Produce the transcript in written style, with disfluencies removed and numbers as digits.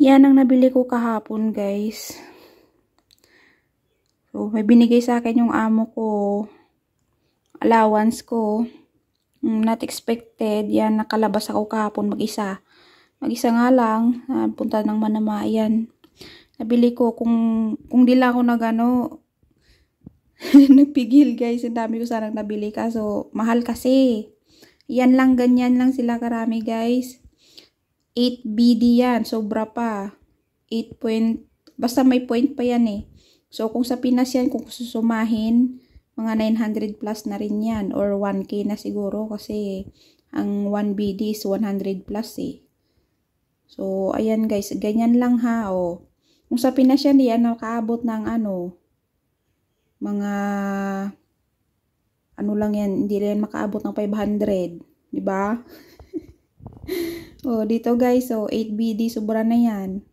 Yan ang nabili ko kahapon, guys. So, may binigay sa akin yung amo ko. Allowance ko. Not expected. Yan, nakalabas ako kahapon mag-isa. Mag-isa nga lang. Punta ng Manama. Yan. Nabili ko kung di lang ako nagpigil, guys. Ang dami ko sanang nabili. Kaso, mahal kasi. Yan lang, ganyan lang sila karami, guys. 8 BD yan. Sobra pa. 8 point. Basta may point pa yan eh. So, kung sa Pinas yan, kung susumahin, mga 900 plus na rin yan. Or 1K na siguro kasi ang 1 BD is 100 plus eh. So, ayan guys. Ganyan lang ha. O. Kung sa Pinas yan, yan nakaabot ng mga lang yan. Hindi rin makaabot ng 500. Diba? O, dito guys. So, 8 BD. Sobra na yan.